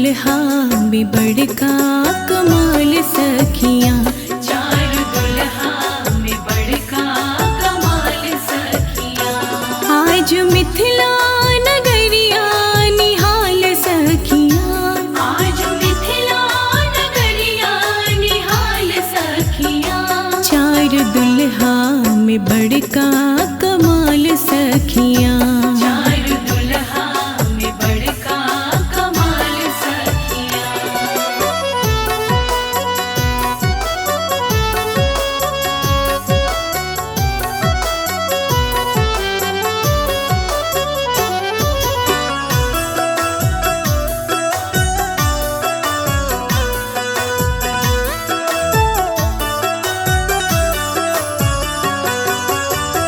दुल्हा में बड़का कमाल सखियाँ। चार दुल्हा में बड़का कमाल सखियाँ। आज मिथिला नगरिया निहाल सखियाँ। आज मिथिला नगरिया निहाल सखियाँ। चार दुल्हा में बड़का कमाल सखियाँ।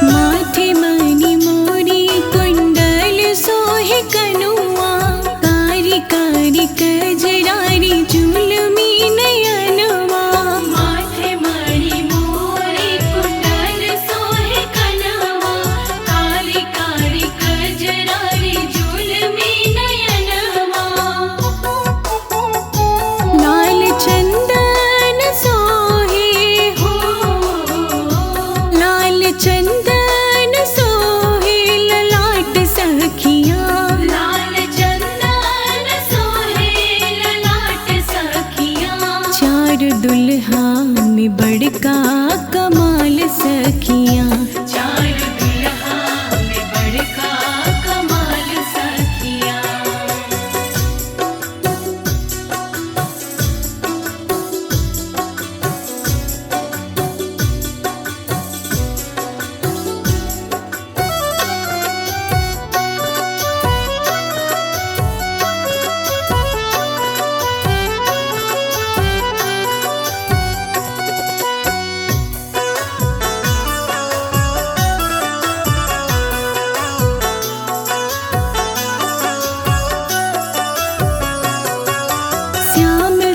माथे मणि मोरी कुंडल सोहे कनुआ। कारी कारी कजरारी जुलमी नयनवा। माथे मणि मोरी कुंडल सोहे कनुआ। कारी कारी कजरारी जुलमी नयनवा। लाल चंदन सोहे हो। लाल चंदन दुल्हा में बड़का कमाल सखियाँ। चार दुल्हा में बड़का कमाल सखियाँ।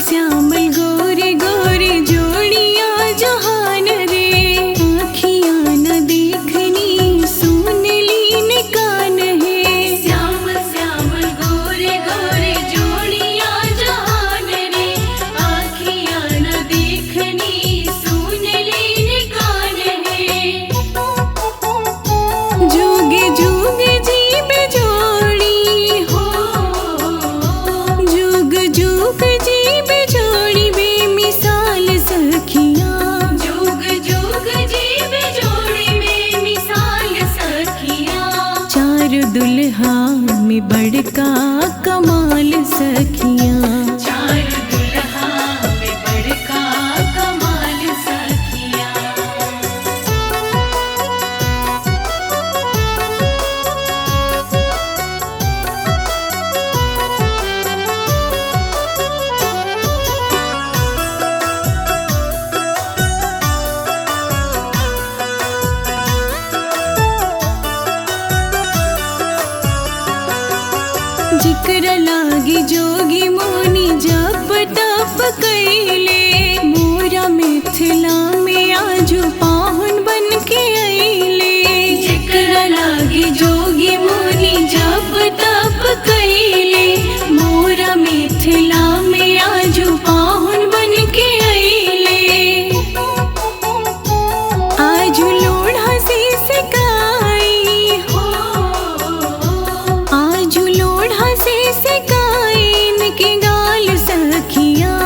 श्यामल गोरे गोरे जोड़िया जहान रे। आँखियाँ न देखनी सुन लीन कान है। श्यामल गोरे गोरे जोड़िया जहान रे। आँखियाँ न देखनी सुन लीन कान है। जोगे जोगे जीव जोड़ी हो। जुग जुग जीव जोड़ी बेमिसाल सखियाँ। जुग जुग जीव जोड़ी बेमिसाल सखियाँ। चार दुल्हा में बड़का कमाल सखियाँ। चार दुल्हा में बड़का कमाल सखियाँ। जिक्र लागी जोगी मोनी जप तप कैले। मोरा मिथिला में आजू पाहुन बन के अइले। जिक्र लागी जोगी मोनी जप तप कैले। मोरा मिथिला में आजू पाहुन बन के अइले। आजू लोढ़ा से सिकाई हो। आजू लोढ़ा से सिकाइन के गाल सखियाँ।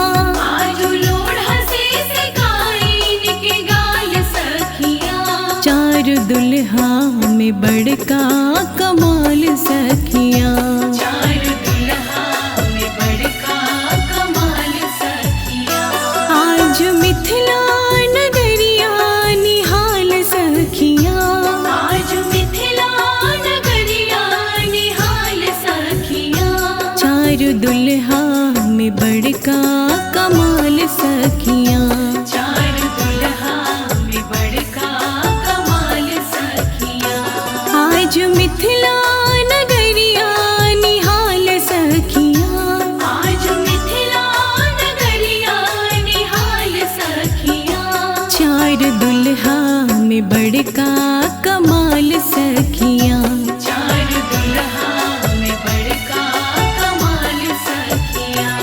आजू लोढ़ा से सिकाइन के गाल सखियाँ। चार दुल्हा में बड़का कमाल सखियाँ। चार दुल्हा में बड़का कमाल सखियाँ। आज मिथिला नगरिया निहाल सखियाँ। आज मिथिला नगरिया निहाल सखियाँ। चार दुल्हा में बड़का कमाल सखियाँ। चार दुल्हा में बड़का कमाल सखियाँ। आज मिथिला नगरिया निहाल सखियाँ। आज मिथिला नगरिया निहाल सखियाँ। चार दुल्हा में बड़का कमाल सखियाँ। चार दुल्हा में बड़का कमाल सखियाँ।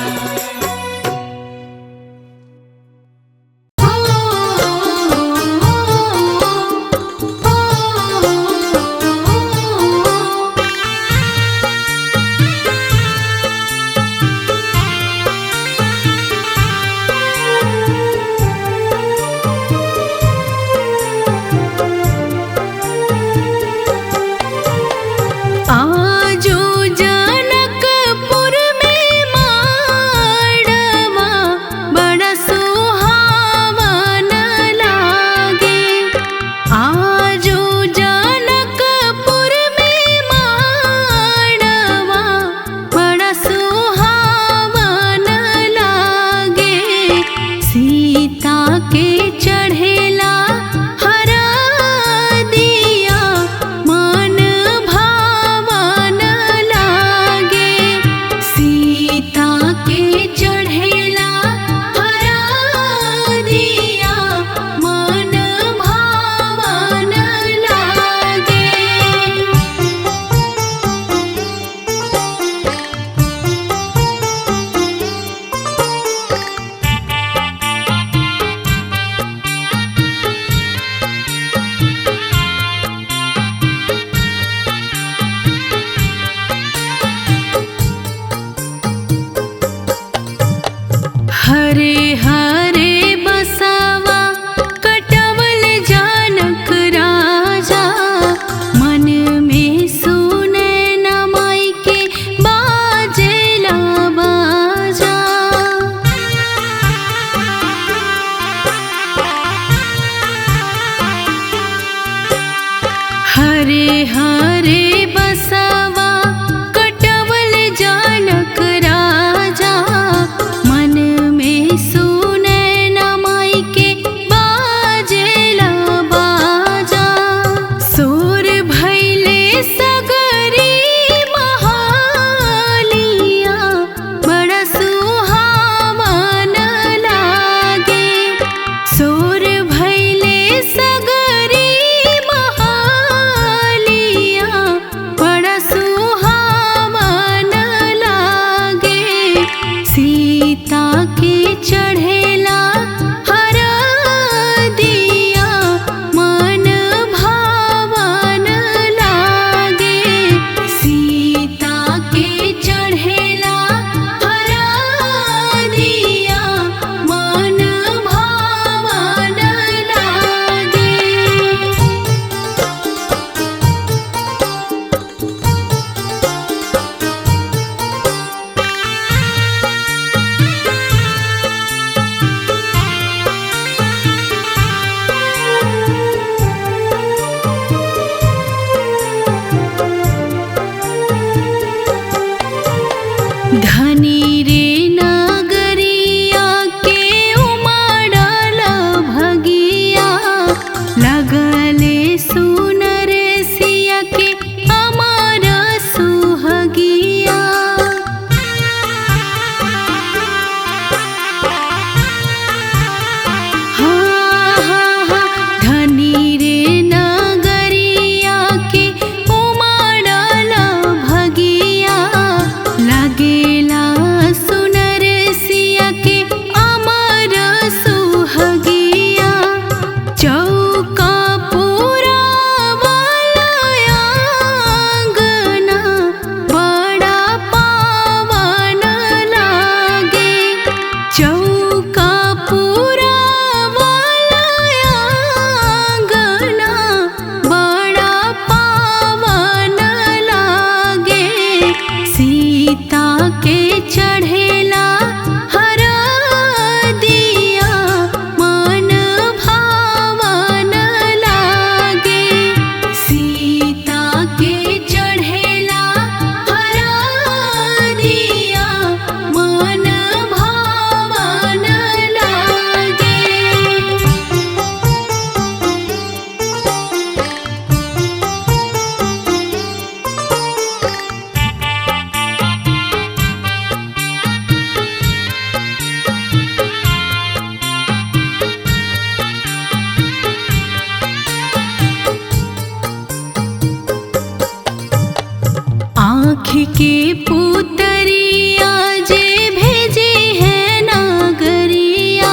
के पुतरिया जे भेजे है नागरिया,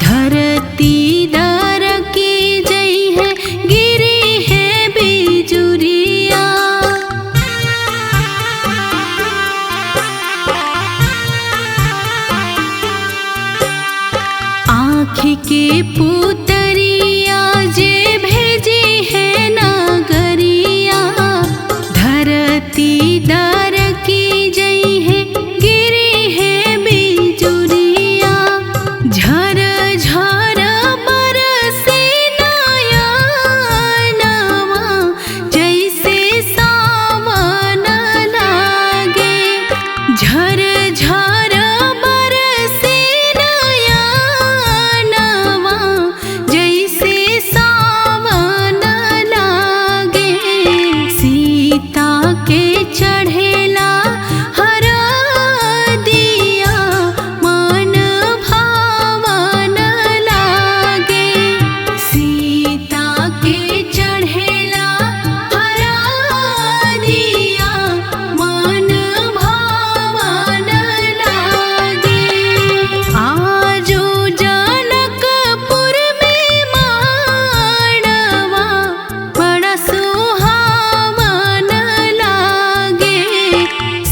धरती दर की जई है गिरी है बिजुरिया। आँख के पुतरिया जे भेजे है नागरिया, धरती दर की जई है गिरी है बिजुरिया। झर झर बरसे नयनवा, जैसे सावन लागे। झर झर बरसे नयनवा, जैसे सावन लागे। सीता के चढ़ेला हरदिया, मन भावन लागे। सीता के चढ़ेला हरदिया, मन भावन लागे। आजो जनकपुर में माड़वा, बड़ा सुहावन लागे।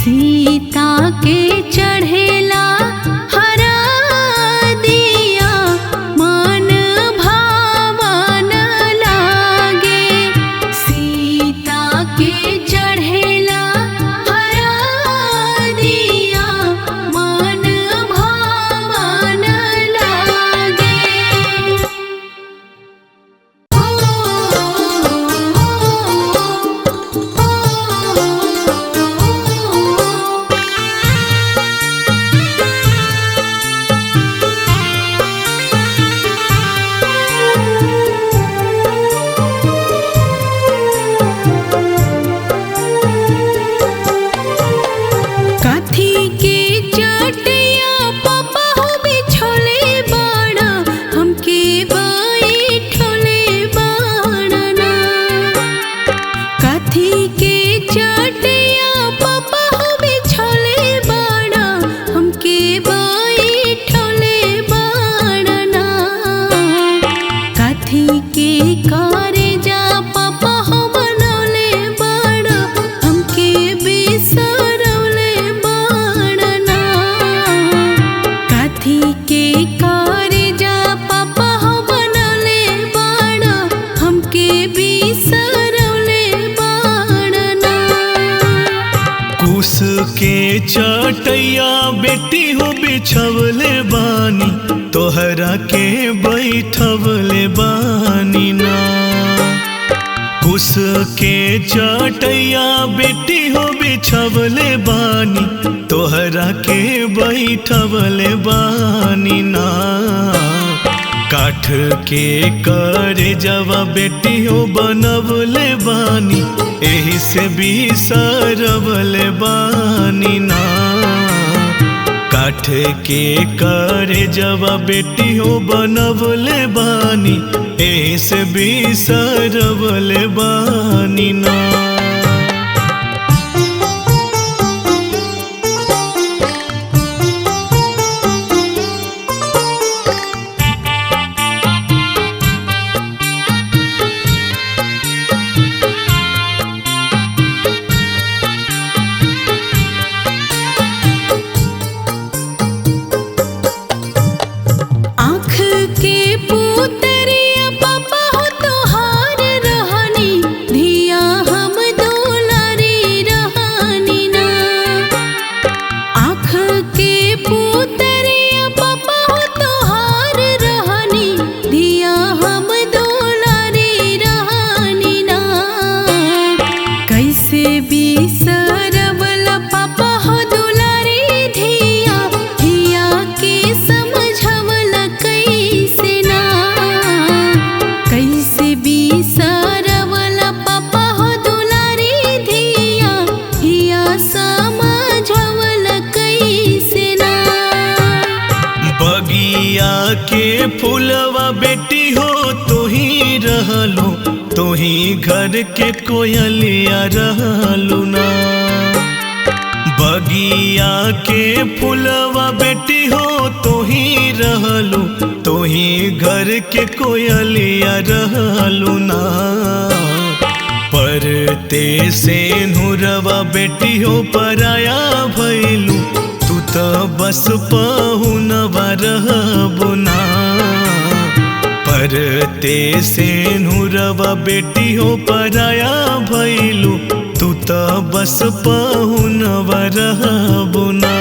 सीता के चढ़ेला हरदिया, मन भावन लागे। सीता के चढ़ेला हरदिया, मन भावन लागे। काथी के चटिया पापा हो बिछोले बाड़ा, हमके बैठोले बाड़ना। काथी के चटिया पापा हो बिछोले बाड़ा, हमके बैठोले बाड़ना। काथी के करे जा पापा हो बनौले बाड़ा, हमके बिसरौले बाड़ना। काथी के करे जा पापा हो बनौले बाड़ा, हमके बिसरौले बाड़ना। कुश के चटैया बेटी हो बिछवले बानी, तोहरा के बैठवले बानी ना। कुश के चटैया बेटी हो बिछवले बानी, तोहरा के बैठवले बानी ना। काठ के करे जवा बेटी हो बनवले बानी, एही से बिसरवले बानी ना। काठ के करे जवा बेटी हो बनवले बानी, एही से बिसरवले बानी ना। आँख के पुतरिया पापा हो तोहार रहनी, धिया हम दुलारी रहनी ना। आँख के पुतरिया पापा हो तोहार रहनी, धिया हम दुलारी रहनी ना। कैसे बिसरवला पापा हो दुलारी धिया, धिया के समझवला कैसे ना। कैसे बिसरवला पापा हो दुलारी धिया, धिया समझवला कैसे ना। बगिया के फूलवा बेटी हो तो ही रहलो, तो ही घर के कोयलिया रहलू ना। बगिया के फुलवा बेटी हो तो ही रहलू, तो ही घर के कोयलिया रहलू ना। परते से नुरवा बेटी हो पराया भैलू, तू तो बस पहुनवा रहबू ना। परते से नुरवा बेटी हो पराया भैलू, तू तो बस पहुनवा रहबू ना।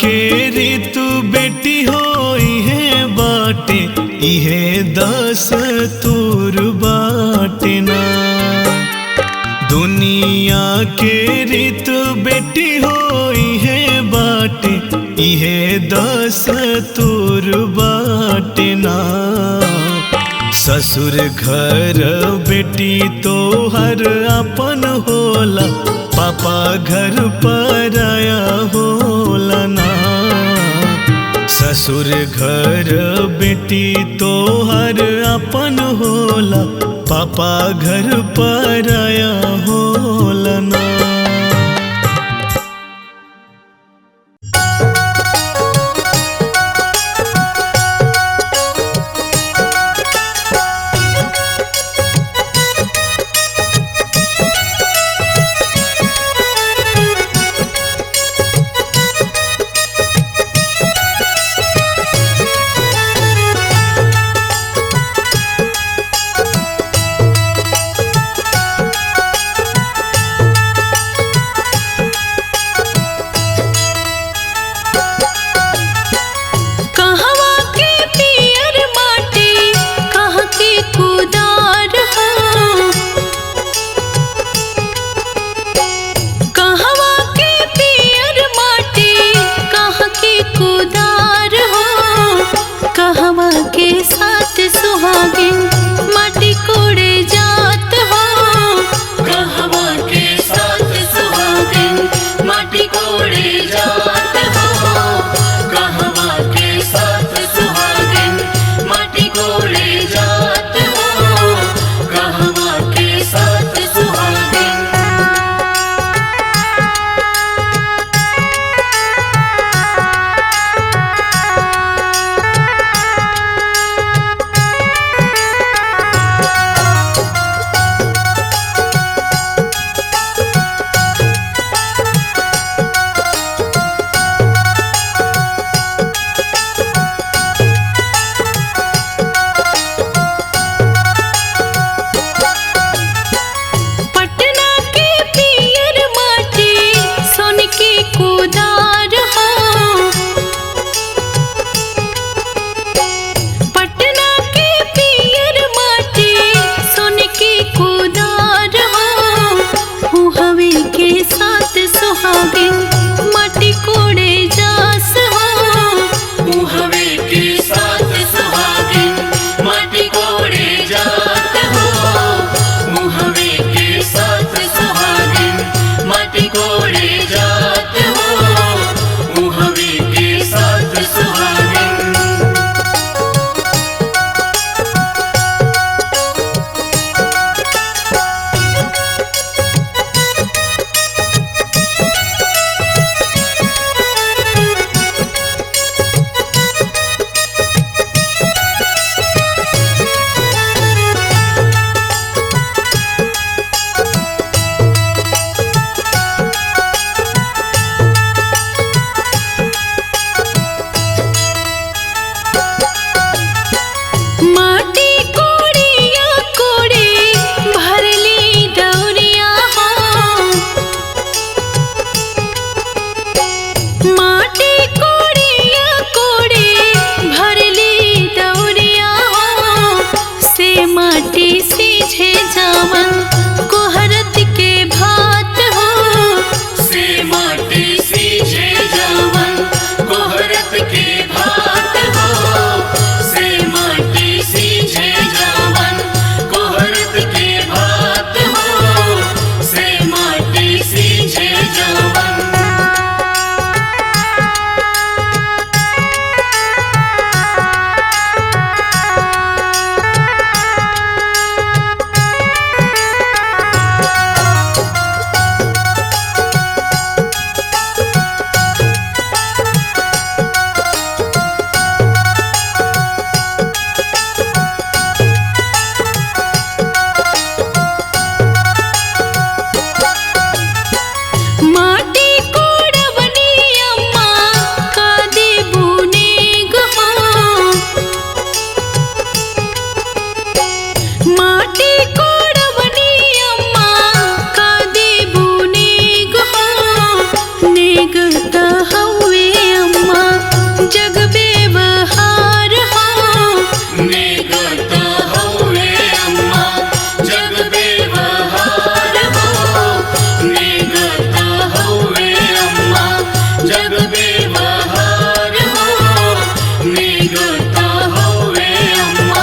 के ऋतु बेटी हो इहे बाटे, इहे दस तूर बाटे ना। दुनिया के ऋतु बेटी हो इहे बाटे, इहे दस तूर बाटे ना। ससुर घर बेटी तो हर अपन होला, पापा घर पराया होला ना। ससुर घर बेटी तो हर अपन होला, पापा घर पराया होला ना। जावन कोहरत के भात हो। से माटी सींचे जावन कोहरत के भात हो। से माटी सींचे जावन कोहरत के भात हो। से माटी सींचे जावन। माटी कोड़वनी अम्मा का देबुने गहा। माटी कोड़वनी अम्मा का देबुने गहा। नेगत हवे अम्मा जग बेवहार हो। नेगत हवे अम्मा जग बेवहार हो। नेगत हवे अम्मा जग बेवहार हो। नेगत हवे अम्मा।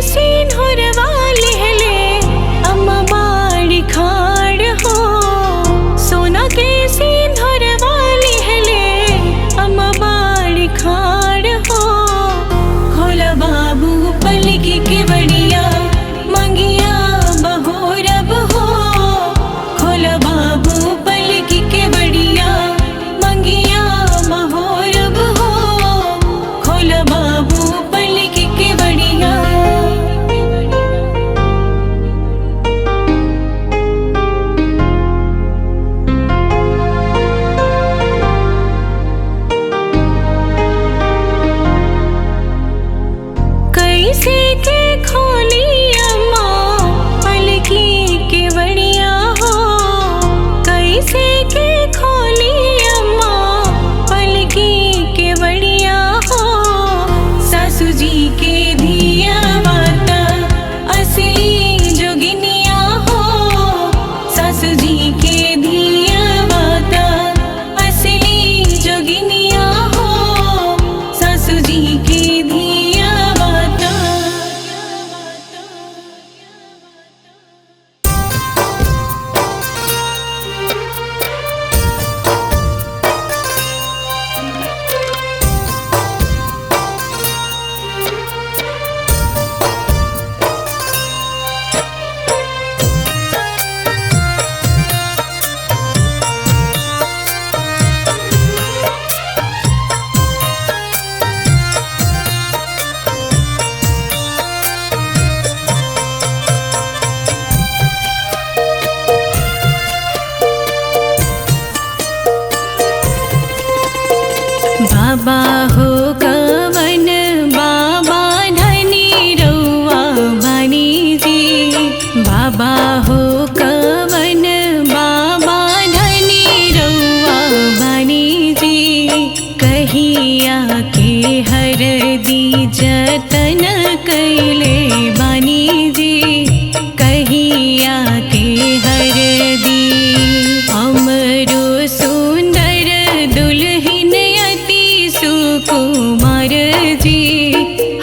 सिंदूरवा लिहले अम्मा बाड़ी खाड़ हो। सोना के सिंदूरवा लिहले अम्मा बाड़ी खाड़ हो। खोला बाबू पलकी के बड़िया मंगिया बहोरब हो। खोला बाबू पलकी के बड़िया मंगिया बहोरब हो। खोला बाबू पलकी के बड़िया। कैसे के खोली अम्मा पलकी के बड़िया हो। कैसे के खोली अम्मा पलकी के बड़िया हो। सासू जी के धिया बाता असली जोगिनिया हो। सासू जी के धिया बाता असली जोगिनिया हो। सासू जी के धिया बाता। बाबा हो कवन बाबा धनी रउआ बानी जी। बाबा हो कवन बाबा धनी रउआ बानी जी। कहिया के हर दी जतन कैले बानी जी। कहिया के हर दी अमरो सुंदर दुल्हन अति सुकुमार जी।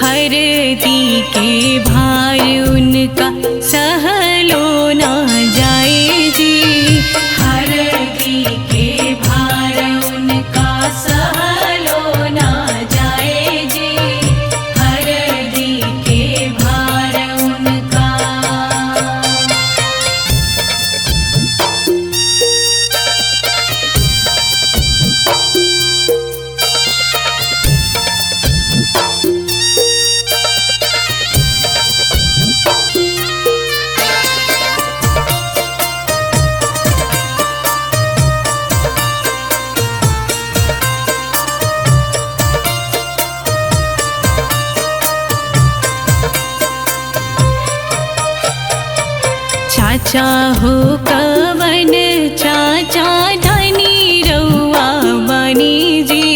हरदी के भार उनका सहलो ना जाए जी। हरदी के भार उनका सहलो ना जाए जी। हरदी के भार उनका। चाचा हो कवन चाचा धनी रउआ बानी जी।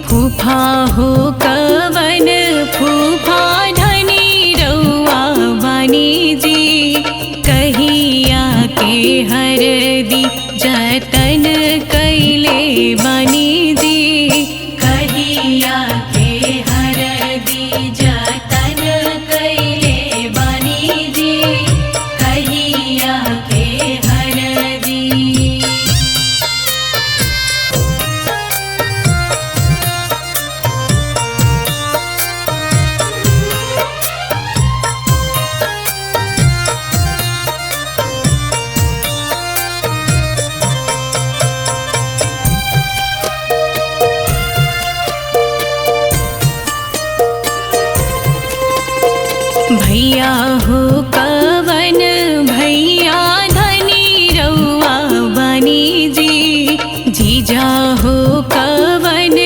फूफा हो कवन फूफा धनी रउआ बानी जी। कहिया के हर दी जतन कैले बानी जी। कहिया के हर दी जतन कैले बानी जी। कहिया के हर दी। भैया हो कवन भैया धनी रउआ बानी जी। जीजा हो कवन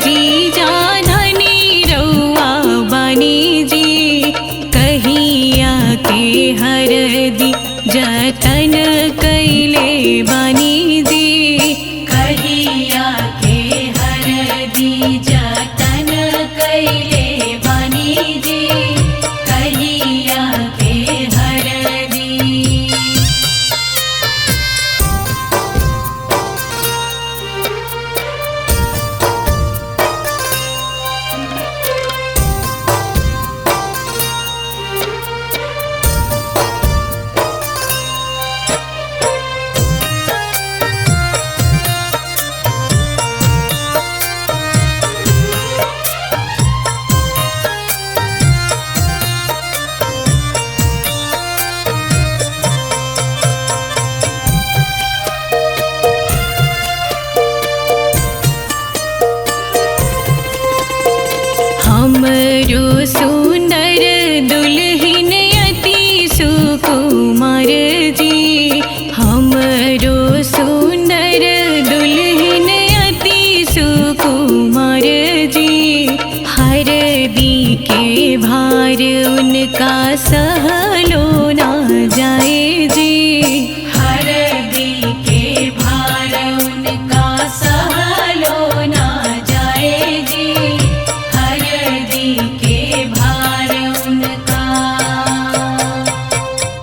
जीजा धनी रउआ बानी जी। कहिया के हर दी जतन कैले बानी जी। कहिया के हर दी जतन कैले बानी जी। कहिया के हर दी। हमरो सुंदर दुल्हन अति सुकुमार जी, हमरो सुंदर दुल्हन अति सुकुमार जी। हरदी के भार उनका सहलो ना जाए जी,